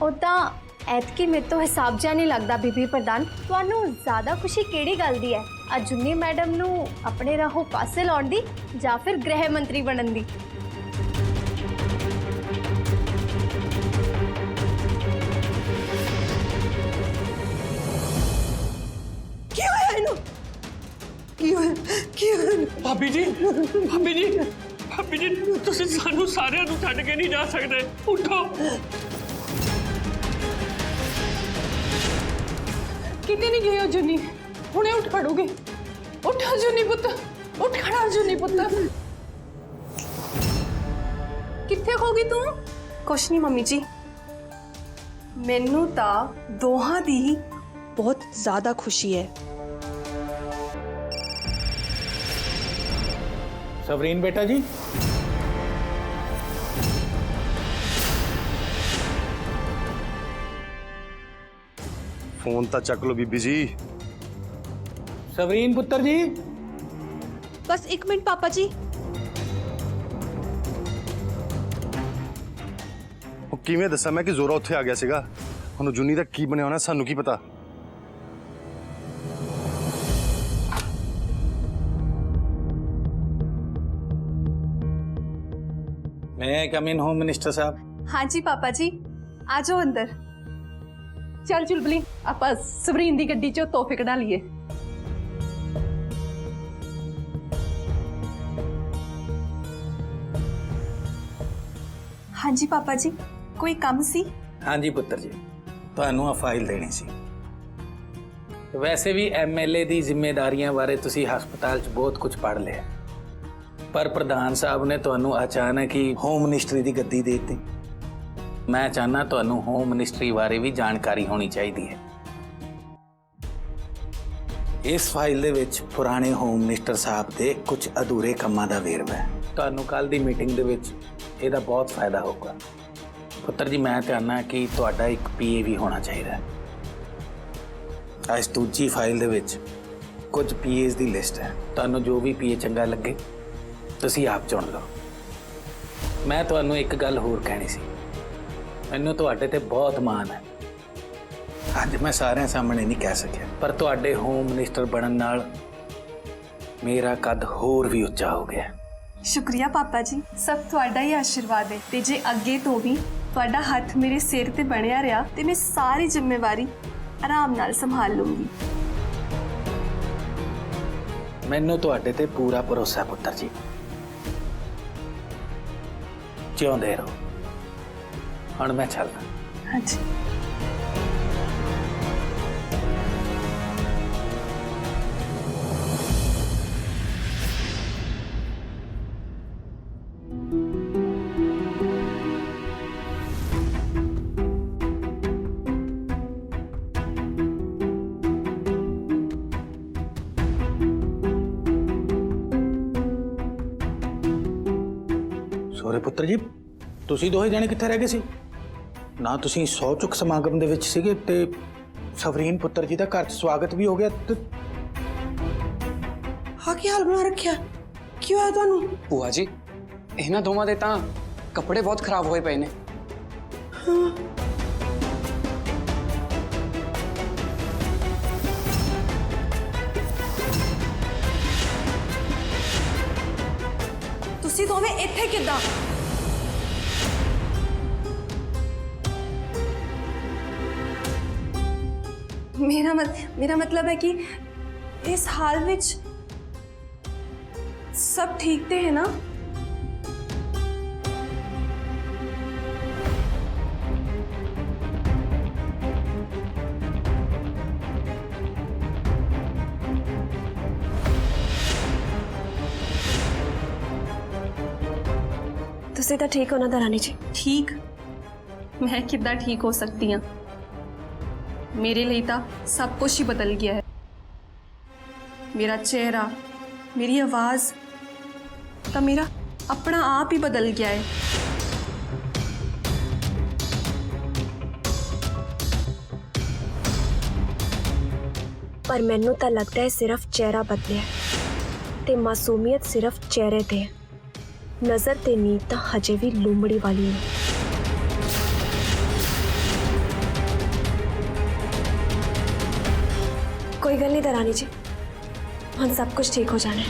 उदां ऐतकी मेरे तो हिसाब जिहा नहीं लगता बीबी प्रधान। तुहानू ज़्यादा खुशी किहड़ी गल दी है, अजुनी मैडम नू अपने राहों पासे लाउण दी जां फिर गृह मंत्री बनन दी? भाभी जी तुसीं सानू सारिਆਂ ਨੂੰ ਛੱਡ के नहीं जा सकते। उठो। किते नहीं गए हो जुनी, हुणे उठ खड़ोगे। उठ जुनी पुत्त, उठ खड़ा जुनी पुत्त। किथे होगी तू? कुछ नहीं मम्मी जी, मैनू तां दोहां दी बहुत ज़्यादा खुशी है। सवरीन बेटा जी, फोन तो चक लो बीबी जी। सवरीन पुत्र जी। बस एक मिनट पापा जी। किवें दसा मैं कि जोरा उत्थे आ गया सीगा, हुण जुनी दा की बनिया होना सानू की पता। मैं कम इन होम मिनिस्टर साहब। हाँ जी पापा जी, आ जाओ अंदर। चल चुलबली आपां सवरीन दी गड्डी चों तोहफे कढा लीए। हाँ जी पापा जी, कोई काम सी? हाँ जी पुत्र जी, तुहानू आ फाइल देनी सी। वैसे भी MLA दी जिम्मेदारियां बारे तुसी हस्पताल च बहुत कुछ पढ़ लिया, पर प्रधान साहब ने तुहानू अचानक ही होम मिनिस्ट्री दी गद्दी दे दी। मैं चाहना तुहानू होम मिनिस्ट्री बारे भी जानकारी होनी चाहिए है। इस फाइल दे विच पुराने होम मिनिस्टर साहब दे कुछ अधूरे कामां दा वेरवा है। तुहानू कल दी मीटिंग दे विच इहदा बहुत फायदा होगा। पुत्र जी, मैं चाहना कि तुहाडा एक PA भी होना चाहिए। इस दूजी फाइल दे विच कुछ PAs दी लिस्ट है। तुहानू जो भी PA चंगा लगे तुसी आप चुन लो। मैं तुहानू एक गल होर कहनी सी, मैनू तुहाडे ते बहुत माण है। अज मैं सारे सामने नहीं कह सकिया, पर तुहाडे होम मिनिस्टर बनन नाल मेरा कद होर भी उच्चा हो गया। शुक्रिया पापा जी, सब तुहाडा ही आशीर्वाद है। ते जे अगे तो भी तुहाडा हाथ मेरे सिर ते बनिया रहा ते मैं सारी जिम्मेवारी आराम नाल संभाल लूंगी। मैनू तुहाडे ते पूरा भरोसा पुत्र जी। जिउंदे रहो। हुण मैं चलदा। हाँ जी। सोरे पुत्र जी, तुसी दोहे जने कित्थे रह गए सी? ना तुसी 100 चुक समागम दे विच सीगे ते सवरीन पुत्र जी दा घर स्वागत भी हो गया ते हाँ की हाल बना रखिया? क्यों है तुहानू? भूआ जी, इन्हां दोवां दे तां कपड़े बहुत खराब होए पए ने। हाँ। तुसी दोवें इत्थे किद्दां? मेरा मतलब है कि इस हाल विच सब ठीक ते है ना? तुसी तो ठीक होना रानी जी। ठीक? मैं किद्दां ठीक हो सकती हाँ? मेरे लिए तो सब कुछ ही बदल गया है। मेरा चेहरा, मेरी आवाज़ तो मेरा अपना आप ही बदल गया है। पर मैनू तो लगता है सिर्फ चेहरा बदलिया ते मासूमियत सिर्फ चेहरे ते है, नज़र ते नींद तो हजे भी लूमड़ी वाली है। कोई गल नहीं दरानी जी, हम सब कुछ ठीक हो जाना है।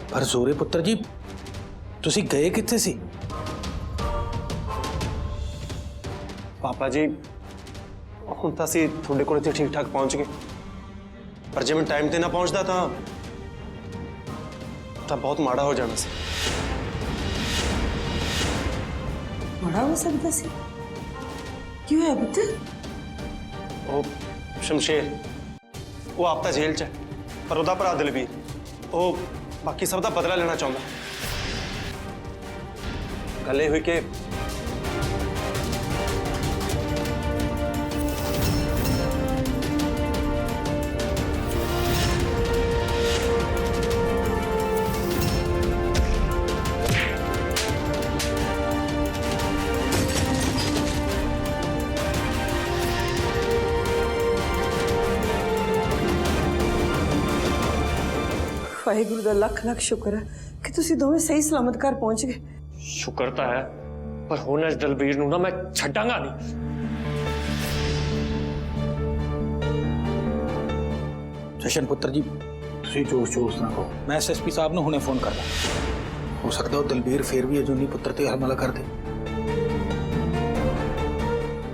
पर जोरे पुत्र जी ਤੁਸੀਂ ਗਏ ਕਿੱਥੇ ਸੀ? पापा जी ਹੁਣ ਤਾਂ ਅਸੀਂ ਤੁਹਾਡੇ ਕੋਲ ਇੱਥੇ ਠੀਕ ਠਾਕ ਪਹੁੰਚ ਗਏ, ਪਰ ਜੇ ਮੈਂ ਟਾਈਮ ਤੇ ਨਾ ਪਹੁੰਚਦਾ ਤਾਂ ਬਹੁਤ ਮਾੜਾ ਹੋ ਜਾਣਾ ਸੀ। बड़ा हो सकता सी। क्यों है पुत्र? ਉਹ ਸ਼ਮਸ਼ੇਰ, ਉਹ ਆਪ ਤਾਂ ਜੇਲ੍ਹ 'ਚ ਹੈ, ਪਰ ਉਹਦਾ ਭਰਾ ਦਲਬੀਰ ਉਹ ਬਾਕੀ ਸਭ ਦਾ ਬਦਲਾ ਲੈਣਾ ਚਾਹੁੰਦਾ। ਗੱਲ ਇਹ ਹੋਈ ਕਿ वाहिगुरु दा लख लख शुक्र है कि तुसी दोवें सही सलामत घर पहुंच गए। ਸ਼ੁਕਰ ਤਾਂ ਹੈ, ਪਰ ਹੁਣ ਇਸ ਦਲਬੀਰ ਨੂੰ ਨਾ ਮੈਂ ਛੱਡਾਂਗਾ ਨਹੀਂ। ਜਸ਼ਨ ਪੁੱਤਰ ਜੀ ਤੁਸੀਂ ਜੋਸ਼ ਨਾ ਕਹੋ, ਮੈਂ ਐਸਐਸਪੀ ਸਾਹਿਬ ਨੂੰ ਹੁਣੇ ਫੋਨ ਕਰਦਾ। ਹੋ ਸਕਦਾ ਉਹ ਦਲਬੀਰ ਫੇਰ ਵੀ ਅਜੂਨੀ ਪੁੱਤਰ ਤੇ ਹਮਲਾ ਕਰ ਦੇ।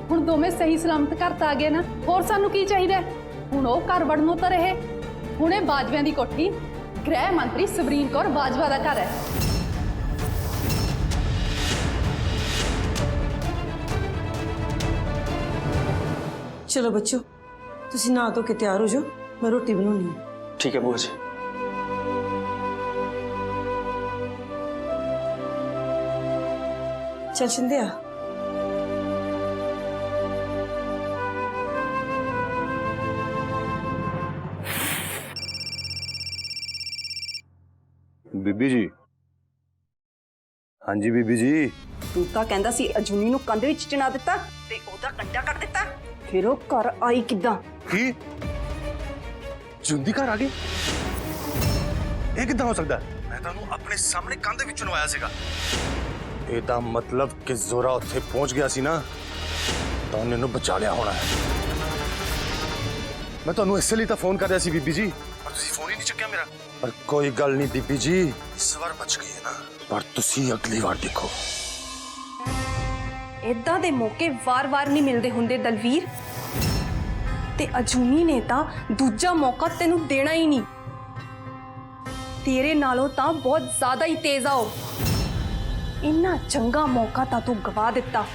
ਹੁਣ ਦੋਵੇਂ ਸਹੀ ਸਲਾਮਤ ਘਰ ਤਾਂ ਆ ਗਏ ਨਾ, ਹੋਰ ਸਾਨੂੰ ਕੀ ਚਾਹੀਦਾ? ਹੁਣ ਉਹ ਘਰ ਵੜਨ ਨੂੰ ਤਾਂ ਰਹੇ। ਹੁਣੇ ਬਾਜਵਿਆਂ ਦੀ ਕੋਠੀ ਗ੍ਰਹਿ ਮੰਤਰੀ ਸਵਰੀਨ ਕੌਰ ਬਾਜਵਾ ਦਾ ਘਰ ਹੈ। चलो बच्चों, तुसी नहा धो के तैयार हो जाओ, मैं रोटी बनानी है। ठीक है बुआ जी। चल शिंदिया। ਬੀਬੀ ਜੀ। ਹਾਂਜੀ ਬੀਬੀ ਜੀ। ਤੂੰ ਤਾਂ ਕਹਿੰਦਾ ਸੀ ਅਜੂਨੀ ਨੂੰ ਕੰਧ ਵਿੱਚ ਚਿਣਾ ਦਿੱਤਾ ਤੇ ਉਹਦਾ ਕੰਡਾ ਕੱਟ ਦਿੱਤਾ, ਫਿਰ ਉਹ ਘਰ ਆਈ ਕਿੱਦਾਂ? ਕੀ ਜੁੰਦੀ ਘਰ ਆ ਗਈ? ਇਹ ਕਿੱਦਾਂ ਹੋ ਸਕਦਾ? ਮੈਂ ਤੁਹਾਨੂੰ ਆਪਣੇ ਸਾਹਮਣੇ ਕੰਧ ਵਿੱਚ ਨਵਾਇਆ ਸੀਗਾ। ਇਹਦਾ ਮਤਲਬ ਕਿ ਜ਼ੋਰਾ ਉੱਥੇ ਪਹੁੰਚ ਗਿਆ ਸੀ ਨਾ, ਤਾਂ ਉਹਨੇ ਨੂੰ ਬਚਾ ਲਿਆ ਹੋਣਾ ਹੈ। ਮੈਂ ਤੁਹਾਨੂੰ ਇਸੇ ਲਈ ਤਾਂ ਫੋਨ ਕਰ ਰਿਹਾ ਸੀ ਬੀਬੀ ਜੀ, ਪਰ ਤੁਸੀਂ ਫੋਨ ਹੀ ਨਹੀਂ ਚੱਕਿਆ ਮੇਰਾ। ਪਰ ਕੋਈ ਗੱਲ ਨਹੀਂ ਬੀਬੀ ਜੀ, ਇਸ ਵਾਰ ਬਚ ਗਈ ਹੈ ਨਾ, ਪਰ ਤੁਸੀਂ ਅਗਲੀ ਵਾਰ ਦੇਖੋ। ਇਦਾਂ ਦੇ ਮੌਕੇ ਵਾਰ-ਵਾਰ ਨਹੀਂ ਮਿਲਦੇ ਹੁੰਦੇ ਦਲਵੀਰ, ਤੇ ਅਜੂਨੀ ਨੇ ਤਾਂ ਦੂਜਾ ਮੌਕਾ ਤੈਨੂੰ ਦੇਣਾ ਹੀ ਨਹੀਂ। ਤੇਰੇ ਨਾਲੋਂ ਤਾਂ ਬਹੁਤ ਜ਼ਿਆਦਾ ਹੀ ਤੇਜ਼ ਆ ਉਹ। ਇੰਨਾ ਚੰਗਾ ਮੌਕਾ ਤਾਂ ਤੂੰ ਗਵਾ ਦਿੱਤਾ।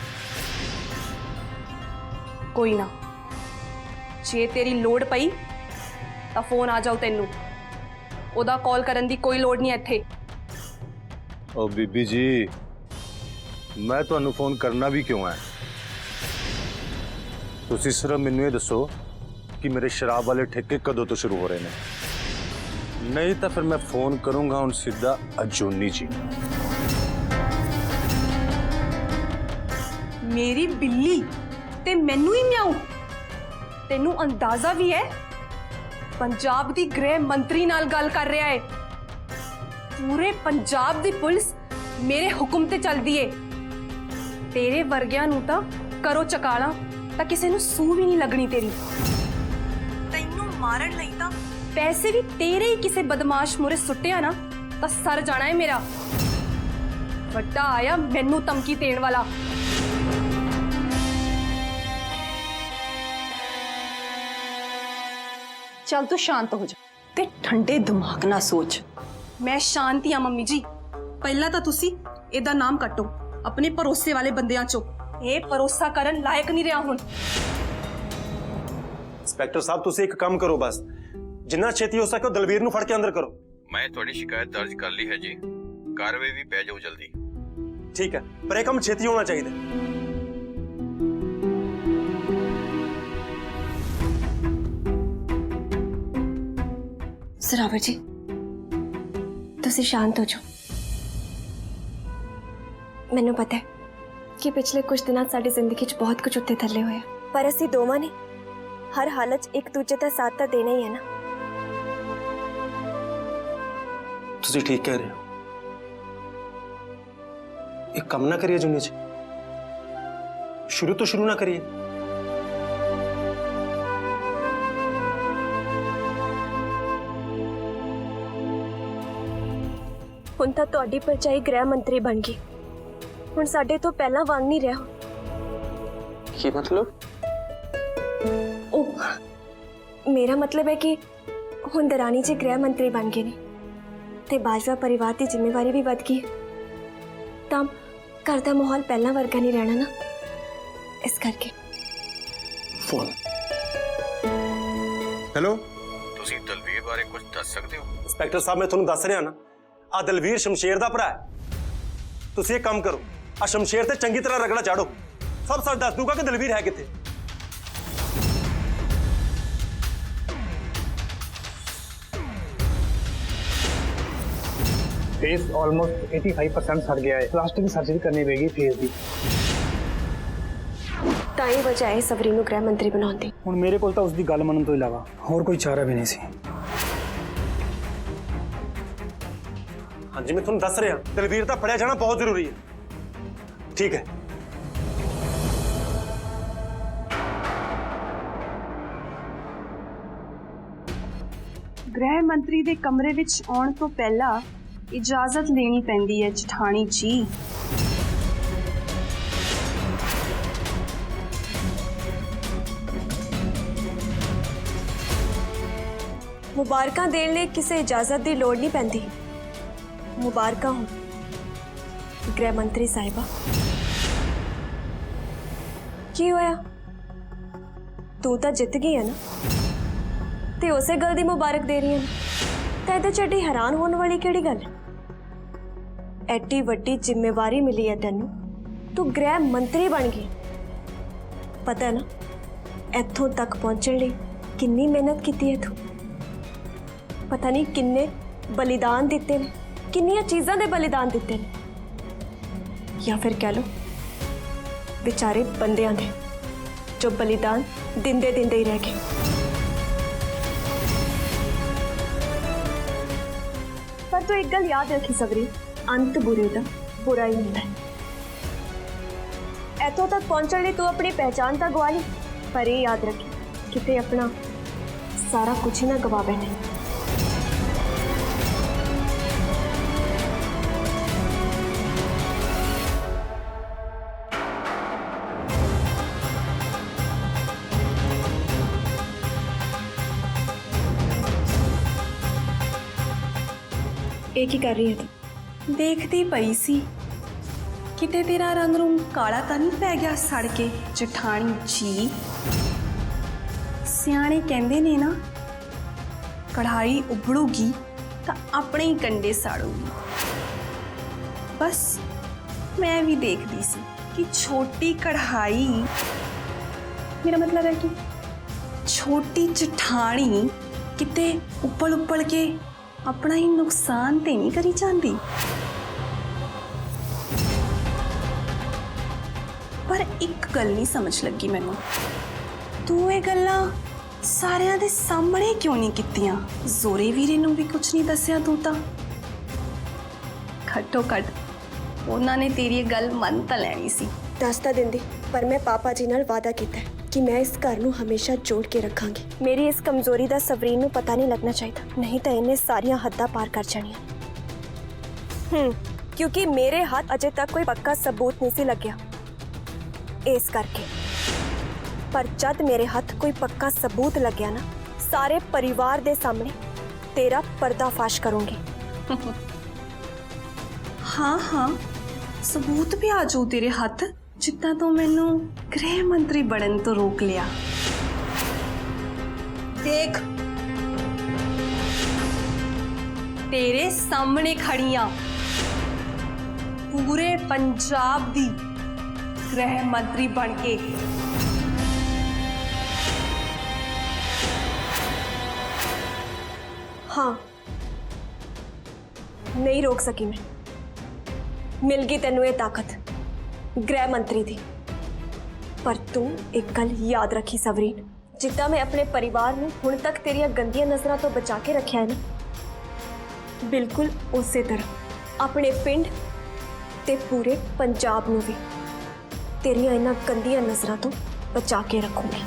ਕੋਈ ਨਾ, ਜੇ ਤੇਰੀ ਲੋੜ ਪਈ ਤਾਂ ਫੋਨ ਆ ਜਾਊ ਤੈਨੂੰ। ਉਹਦਾ ਕਾਲ ਕਰਨ ਦੀ ਕੋਈ ਲੋੜ ਨਹੀਂ ਇੱਥੇ। ਓ ਬੀਬੀ ਜੀ, ਮੈਂ ਤੁਹਾਨੂੰ ਫੋਨ ਕਰਨਾ ਵੀ ਕਿਉਂ ਹੈ? ਤੁਸੀਂ ਸਿਰਫ ਮੈਨੂੰ ਇਹ ਦੱਸੋ ਕਿ ਮੇਰੇ ਸ਼ਰਾਬ ਵਾਲੇ ਠੇਕੇ ਕਦੋਂ ਤੋਂ ਸ਼ੁਰੂ ਹੋ ਰਹੇ ਨੇ, ਨਹੀਂ ਤਾਂ ਫਿਰ ਮੈਂ ਫੋਨ ਕਰੂੰਗਾ ਹੁਣ ਸਿੱਧਾ ਅਜੂਨੀ ਜੀ। ਮੇਰੀ ਬਿੱਲੀ ਤੇ ਮੈਨੂੰ ਹੀ ਮਿਆਉ। ਤੈਨੂੰ ਅੰਦਾਜ਼ਾ ਵੀ ਹੈ ਪੰਜਾਬ ਦੀ ਗ੍ਰਹਿ ਮੰਤਰੀ ਨਾਲ ਗੱਲ ਕਰ ਰਿਹਾ ਹੈ। ਪੂਰੇ ਪੰਜਾਬ ਦੀ ਪੁਲਿਸ ਮੇਰੇ ਹੁਕਮ ਤੇ ਚੱਲਦੀ ਏ। ਤੇਰੇ ਵਰਗਿਆਂ ਨੂੰ ਤਾਂ ਕਰੋ ਚਕਾਲਾ ਤਾਂ ਕਿਸੇ ਨੂੰ ਸੂ ਵੀ ਨਹੀਂ ਲੱਗਣੀ ਤੇਰੀ। ਤੈਨੂੰ ਮਾਰਨ ਲਈ ਤਾਂ ਪੈਸੇ ਵੀ ਤੇਰੇ ਹੀ ਕਿਸੇ ਬਦਮਾਸ਼ ਮੂਰੇ ਸੁੱਟਿਆ ਨਾ ਤਾਂ ਸਰ ਜਾਣਾ ਹੈ ਮੇਰਾ। ਵੱਡਾ ਆਇਆ ਮੈਨੂੰ ਧਮਕੀ ਦੇਣ ਵਾਲਾ। ਚੱਲ ਤੂੰ ਸ਼ਾਂਤ ਹੋ ਜਾ ਤੇ ਠੰਡੇ ਦਿਮਾਗ ਨਾਲ ਸੋਚ। ਮੈਂ ਸ਼ਾਂਤੀ ਆ ਮੰਮੀ ਜੀ। ਪਹਿਲਾਂ ਤਾਂ ਤੁਸੀਂ ਇਹਦਾ ਨਾਮ ਕੱਟੋ ਆਪਣੇ ਭਰੋਸੇ ਵਾਲੇ ਬੰਦਿਆਂ ਚੋਂ। ਇਹ ਭਰੋਸਾ ਕਰਨ ਲਾਇਕ ਨਹੀਂ ਰਿਹਾ ਹੁਣ। ਇੰਸਪੈਕਟਰ ਸਾਹਿਬ ਤੁਸੀਂ ਇੱਕ ਕੰਮ ਕਰੋ, ਬਸ ਜਿੰਨਾ ਛੇਤੀ ਹੋ ਸਕੇ ਦਲਵੀਰ ਨੂੰ ਫੜ ਕੇ ਅੰਦਰ ਕਰੋ। ਮੈਂ ਤੁਹਾਡੀ ਸ਼ਿਕਾਇਤ ਦਰਜ ਕਰ ਲਈ ਹੈ ਜੀ, ਕਾਰਵਾਈ ਵੀ ਪੈ ਜਾਊ ਜਲਦੀ। ਠੀਕ ਹੈ, ਪਰ ਇਹ ਕੰਮ ਛੇਤੀ ਹੋਣਾ ਚਾਹੀਦਾ। ਜ਼ਰਾਵਰ ਜੀ, ਤੁਸੀਂ ਸ਼ਾਂਤ ਹੋ ਜਾਓ। ਮੈਨੂੰ ਪਤਾ ਹੈ ਕਿ ਪਿਛਲੇ ਕੁਝ ਦਿਨਾਂ ਸਾਡੀ ਜ਼ਿੰਦਗੀ 'ਚ ਬਹੁਤ ਕੁਝ ਉੱਤੇ ਥੱਲੇ ਹੋਇਆ, ਪਰ ਅਸੀਂ ਦੋਵਾਂ ਨੇ ਹਰ ਹਾਲਤ 'ਚ ਇੱਕ ਦੂਜੇ ਦਾ ਸਾਥ ਤਾਂ ਦੇਣਾ ਹੀ ਹੈ ਨਾ। ਤੁਸੀਂ ਠੀਕ ਕਹਿ ਰਹੇ ਹੋ। ਇੱਕ ਕੰਮ ਨਾ ਕਰੀਏ ਜੁਨੀ ਜੀ, शुरू तो शुरू ना करिए। ਹੁਣ ਤਾਂ ਤੁਹਾਡੀ ਭਰਜਾਈ ਗ੍ਰਹਿ ਮੰਤਰੀ ਬਣ ਗਈ। ਹੁਣ ਸਾਡੇ ਤੋਂ ਪਹਿਲਾਂ ਵਾਂਗ ਨਹੀਂ ਰਿਹਾ। ਕੀ ਮਤਲਬ? ਉਹ ਮੇਰਾ ਮਤਲਬ ਹੈ ਕਿ ਹੁਣ ਦਰਾਣੀ ਜੀ ਗ੍ਰਹਿ ਮੰਤਰੀ ਬਣ ਗਏ ਨੇ ਤੇ ਬਾਜਵਾ ਪਰਿਵਾਰ ਦੀ ਜ਼ਿੰਮੇਵਾਰੀ ਵੀ ਵੱਧ ਗਈ ਹੈ। ਤਾਂ ਘਰ ਦਾ ਮਾਹੌਲ ਪਹਿਲਾਂ ਵਰਗਾ ਨਹੀਂ ਰਹਿਣਾ ਨਾ, ਇਸ ਕਰਕੇ। ਫੋਨ। ਹੈਲੋ, ਤੁਸੀਂ ਦਲਵੀਰ ਬਾਰੇ ਕੁਝ ਦੱਸ ਸਕਦੇ ਹੋ? ਇੰਸਪੈਕਟਰ ਸਾਹਿਬ, ਮੈਂ ਤੁਹਾਨੂੰ ਦੱਸ ਰਿਹਾ ਨਾ, ਆ ਦਲਵੀਰ ਸ਼ਮਸ਼ੇਰ ਦਾ ਭਰਾ ਹੈ। ਤੁਸੀਂ ਇੱਕ ਕੰਮ ਕਰੋ, ਆ ਸ਼ਮਸ਼ੇਰ ਤੇ ਚੰਗੀ ਤਰ੍ਹਾਂ ਰਗੜਾ ਚਾੜੋ, ਸਭ ਸੱਚ ਦੱਸ ਦੂਗਾ ਕਿ ਦਲਵੀਰ ਹੈ ਕਿੱਥੇ। फेस ऑलमोस्ट 85% सड़ गया है। प्लास्टिक सर्जरी करनी पड़ेगी फेस की। ਤਾਂ ਹੀ ਵਜ੍ਹਾ ਹੈ ਸਵਰੀਨ ਨੂੰ ਗ੍ਰਹਿ ਮੰਤਰੀ ਬਣਾਉਣ ਦੀ। ਹੁਣ ਮੇਰੇ ਕੋਲ ਤਾਂ ਉਸ ਦੀ ਗੱਲ ਮੰਨਣ ਤੋਂ ਇਲਾਵਾ ਹੋਰ ਕੋਈ ਚਾਰਾ ਵੀ ਨਹੀਂ ਸੀ। ਹਾਂਜੀ, ਮੈਂ ਤੁਹਾਨੂੰ ਦੱਸ ਰਿਹਾ, ਦਲਵੀਰ ਦਾ ਫੜਿਆ ਜਾਣਾ ਬਹੁਤ ਜ਼ਰੂਰੀ ਹੈ। ਠੀਕ ਹੈ। ਗ੍ਰਹਿ ਮੰਤਰੀ ਦੇ ਕਮਰੇ ਵਿੱਚ ਆਉਣ ਤੋਂ ਪਹਿਲਾਂ ਇਜਾਜ਼ਤ ਲੈਣੀ ਪੈਂਦੀ ਹੈ ਜਠਾਣੀ ਜੀ। ਮੁਬਾਰਕਾਂ ਦੇਣ ਲਈ ਕਿਸੇ ਇਜਾਜ਼ਤ ਦੀ ਲੋੜ ਨਹੀਂ ਪੈਂਦੀ। ਮੁਬਾਰਕਾਂ ਹੋਣ ਗ੍ਰਹਿ ਮੰਤਰੀ ਸਾਹਿਬਾ। ਕੀ ਹੋਇਆ? ਤੂੰ ਤਾਂ ਜਿੱਤ ਗਈ ਹੈ ਨਾ, ਤੇ ਉਸੇ ਗੱਲ ਦੀ ਮੁਬਾਰਕ ਦੇ ਰਹੀ ਹੈ ਤਾਂ ਇਹਦੇ 'ਚ ਐਡੀ ਹੈਰਾਨ ਹੋਣ ਵਾਲੀ ਕਿਹੜੀ ਗੱਲ ਹੈ? ਐਡੀ ਵੱਡੀ ਜ਼ਿੰਮੇਵਾਰੀ ਮਿਲੀ ਹੈ ਤੈਨੂੰ, ਤੂੰ ਗ੍ਰਹਿ ਮੰਤਰੀ ਬਣ ਗਈ। ਪਤਾ ਹੈ ਨਾ ਇੱਥੋਂ ਤੱਕ ਪਹੁੰਚਣ ਲਈ ਕਿੰਨੀ ਮਿਹਨਤ ਕੀਤੀ ਹੈ ਤੂੰ। ਪਤਾ ਨਹੀਂ ਕਿੰਨੇ ਬਲੀਦਾਨ ਦਿੱਤੇ ਨੇ, ਕਿੰਨੀਆਂ ਚੀਜ਼ਾਂ ਦੇ ਬਲੀਦਾਨ ਦਿੱਤੇ ਨੇ, ਜਾਂ ਫਿਰ ਕਹਿ ਲਓ ਵਿਚਾਰੇ ਬੰਦਿਆਂ ਦੇ ਜੋ ਬਲੀਦਾਨ ਦਿੰਦੇ ਦਿੰਦੇ ਹੀ ਰਹਿ ਗਏ। ਪਰ ਤੂੰ ਇੱਕ ਗੱਲ ਯਾਦ ਰੱਖੀ ਸਵਰੀ, ਅੰਤ ਬੁਰੇ ਦਾ ਬੁਰਾ ਹੀ ਹੁੰਦਾ ਹੈ। ਇੱਥੋਂ ਤੱਕ ਪਹੁੰਚਣ ਲਈ ਤੂੰ ਆਪਣੀ ਪਹਿਚਾਨ ਤਾਂ ਗਵਾ ਲਈ, ਪਰ ਇਹ ਯਾਦ ਰੱਖੀ ਕਿਤੇ ਆਪਣਾ ਸਾਰਾ ਕੁਝ ਹੀ ਨਾ ਗਵਾ ਬੈਠੇ। ਇਹ ਕੀ ਕਰ ਰਹੀ ਹੈ ਤੂੰ? ਦੇਖਦੀ ਪਈ ਸੀ ਕਿਤੇ ਤੇਰਾ ਰੰਗ ਰੂੰਗ ਕਾਲਾ ਤਾਂ ਨਹੀਂ ਪੈ ਗਿਆ ਸੜ ਕੇ ਜਠਾਣੀ ਜੀ। ਸਿਆਣੇ ਕਹਿੰਦੇ ਨੇ ਨਾ, ਕੜਾਈ ਉਬਲੂਗੀ ਤਾਂ ਆਪਣੇ ਹੀ ਕੰਡੇ ਸਾੜੂਗੀ। ਬਸ ਮੈਂ ਵੀ ਦੇਖਦੀ ਸੀ ਕਿ ਛੋਟੀ ਕੜਾਈ, ਮੇਰਾ ਮਤਲਬ ਹੈ ਕਿ ਛੋਟੀ ਜਠਾਣੀ ਕਿਤੇ ਉਬਲ ਕੇ ਆਪਣਾ ਹੀ ਨੁਕਸਾਨ ਤੇ ਨਹੀਂ ਕਰੀ ਜਾਂਦੀ। ਪਰ ਇੱਕ ਗੱਲ ਨਹੀਂ ਸਮਝ ਲੱਗੀ ਮੈਨੂੰ, ਤੂੰ ਇਹ ਗੱਲਾਂ ਸਾਰਿਆਂ ਦੇ ਸਾਹਮਣੇ ਕਿਉਂ ਨਹੀਂ ਕੀਤੀਆਂ? ਜ਼ੋਰੇ ਵੀਰੇ ਨੂੰ ਵੀ ਕੁਝ ਨਹੀਂ ਦੱਸਿਆ ਤੂੰ ਤਾਂ? ਘੱਟੋ ਘੱਟ ਉਹਨਾਂ ਨੇ ਤੇਰੀ ਇਹ ਗੱਲ ਮੰਨ ਤਾਂ ਲੈਣੀ ਸੀ। ਦੱਸ ਤਾਂ ਦਿੰਦੀ, ਪਰ ਮੈਂ ਪਾਪਾ ਜੀ ਨਾਲ ਵਾਅਦਾ ਕੀਤਾ ਹੈ ਕਿ ਮੈਂ ਇਸ ਘਰ ਨੂੰ ਹਮੇਸ਼ਾ ਜੋੜ ਕੇ ਰੱਖਾਂਗੀ। ਮੇਰੀ ਇਸ ਕਮਜ਼ੋਰੀ ਦਾ ਸਵਰੀਨ ਨੂੰ ਪਤਾ ਨਹੀਂ ਲੱਗਣਾ ਚਾਹੀਦਾ, ਨਹੀਂ ਤਾਂ ਇਹਨੇ ਸਾਰੀਆਂ ਹੱਦਾਂ ਪਾਰ ਕਰ ਜਾਣੀਆਂ। ਕਿਉਂਕਿ ਮੇਰੇ ਹੱਥ ਅਜੇ ਤੱਕ ਕੋਈ ਪੱਕਾ ਸਬੂਤ ਨਹੀਂ ਸੀ ਲੱਗਿਆ, ਇਸ ਕਰਕੇ। ਪਰ ਜਦ ਮੇਰੇ ਹੱਥ ਕੋਈ ਪੱਕਾ ਸਬੂਤ ਲੱਗਿਆ ਨਾ, ਸਾਰੇ ਪਰਿਵਾਰ ਦੇ ਸਾਹਮਣੇ ਤੇਰਾ ਪਰਦਾਫਾਸ਼ ਕਰੂੰਗੀ। ਹਾਂ ਸਬੂਤ ਵੀ ਆ ਜਾਊ ਤੇਰੇ ਹੱਥ, ਜਿੱਦਾਂ ਤੂੰ ਮੈਨੂੰ ਗ੍ਰਹਿ ਮੰਤਰੀ ਬਣਨ ਤੋਂ ਰੋਕ ਲਿਆ। ਦੇਖ ਤੇਰੇ ਸਾਹਮਣੇ ਖੜੀਆਂ ਪੂਰੇ ਪੰਜਾਬ ਦੀ ਗ੍ਰਹਿ ਮੰਤਰੀ ਬਣ ਕੇ। हाँ, नहीं रोक सकी मैं। मिल गई तेनू ये ताकत गृह मंत्री दी। पर तू एक गल याद रखी सवरीन, जिद्दां मैं अपने परिवार में हुण तक तेरिया गंदियां नज़रां तो बचा के रखा है ना, बिल्कुल उस तरह अपने पिंड ते पूरे पंजाब नूं भी। तेरियां इन्हां गंदियां नजरां तो बचा के रखूंगी।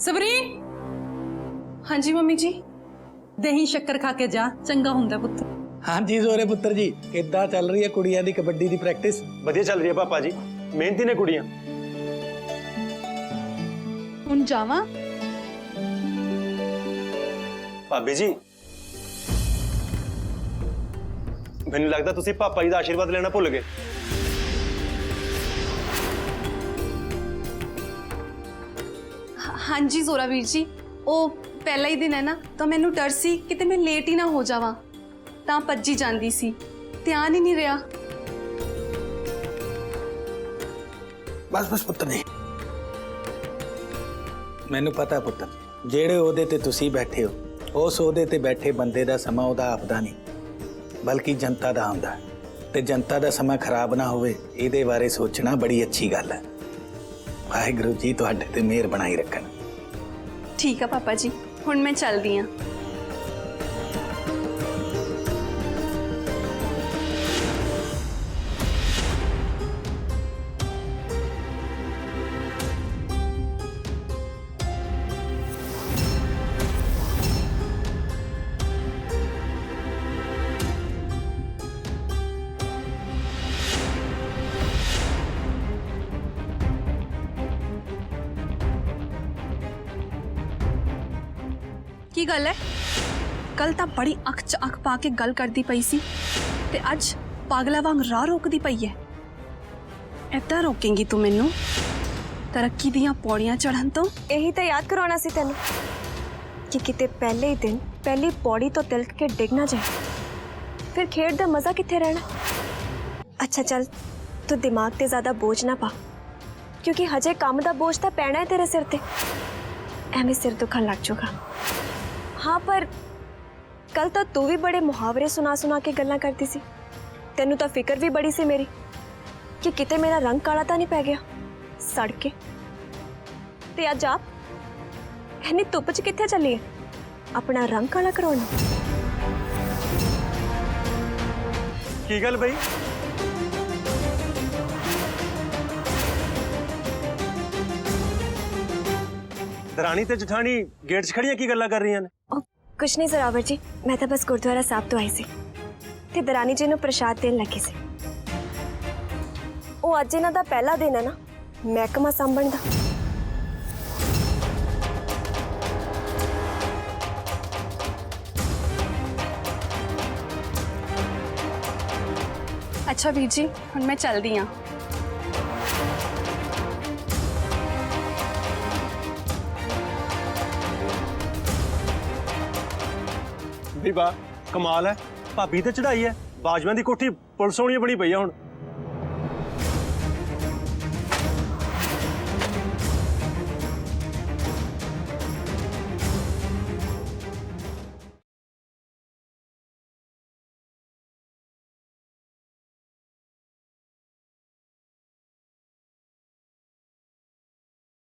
ਸਬਰੀਨ, हाँ जी मम्मी जी। ਦਹੀਂ ਸ਼ੱਕਰ ਖਾ ਕੇ ਜਾ, ਚੰਗਾ ਹੁੰਦਾ ਪੁੱਤ। ਹਾਂਜੀ ਜ਼ੋਰੇ ਪੁੱਤਰ ਜੀ, ਕਿੱਦਾਂ ਚੱਲ ਰਹੀ ਹੈ ਕੁੜੀਆਂ ਦੀ ਕਬੱਡੀ ਦੀ ਪ੍ਰੈਕਟਿਸ? ਵਧੀਆ ਚੱਲ ਰਹੀ ਹੈ ਪਾਪਾ ਜੀ, ਮਿਹਨਤੀ ਨੇ ਕੁੜੀਆਂ। ਹੁਣ ਜਾਵਾਂ? ਭਾਬੀ ਜੀ, ਮੈਨੂੰ ਲੱਗਦਾ ਤੁਸੀਂ ਪਾਪਾ ਜੀ ਦਾ ਆਸ਼ੀਰਵਾਦ ਲੈਣਾ ਭੁੱਲ ਗਏ। हाँ जी जोरावीर जी, वो पहला ही दिन है ना, तो मैनू डर सी किते मैं लेट ही ना हो जावां, तां भज्जी जांदी सी, ध्यान ही नहीं रहा। बस बस पुत्तर जी, मैनू पता पुत्तर, जेड़े ओहदे ते तुसी बैठे हो उस ओहदे ते बैठे बंदे दा समा ओहदा आपदा नहीं बल्कि जनता दा हुंदा, ते जनता दा समा खराब ना होवे इहदे बारे सोचना बड़ी अच्छी गल है। वाहिगुरू जी तुहाडे ते मेहर बनाई रखन। ठीक है पापा जी, हुण मैं चलदी हां। की गल है? कल तो बड़ी अख च अख पा के गल करती पई सी, ते अज पागला वांग राह रोकदी पई है। ऐदा रोकेंगी तू मैनू तरक्की दियां पौड़ियां चढ़न तो? यही तो याद करवाना सी तेनू कि किते पहले ही दिन पहली पौड़ी तो तिलक के डिग ना जाए, फिर खेड दा मजा किथे रहना। अच्छा चल, तू दिमाग ते ज्यादा बोझ ना पा, क्योंकि हजे काम दा बोझ तो पैना है तेरे सिर ते। एवें सिर दुखन लग जाऊगा। हाँ पर कल तो तू भी बड़े मुहावरे सुना सुना के गल्लां करती सी, तेनू तो फिक्र भी बड़ी सी मेरी कि किते मेरा रंग काला तो नहीं पै गया सड़ के। ते अज आप इन्नी धुप च किथे चली है अपना रंग काला करवाना? की गल बई? दरानी ते जठानी गेट च खड़ियां की गल्लां कर रही ने? कुछ नहीं जोरावर जी, मैं तो बस गुरुद्वारा साहब तो आई सी ते दरानी जी नूं प्रसाद देन लगी सी। ओ अज इन्हां दा पहला दिन है ना महकमा सांभण दा। ਅੱਛਾ ਵੀਰ ਜੀ, ਹੁਣ ਮੈਂ ਚੱਲਦੀ ਹਾਂ। ਵੀ ਵਾਹ, ਕਮਾਲ ਹੈ। ਭਾਬੀ ਤੇ ਚੜਾਈ ਹੈ, ਬਾਜਵਾਂ ਦੀ ਕੋਠੀ ਪੁਲਿਸ ਸੋਹਣੀ ਬਣੀ ਪਈ ਆ ਹੁਣ।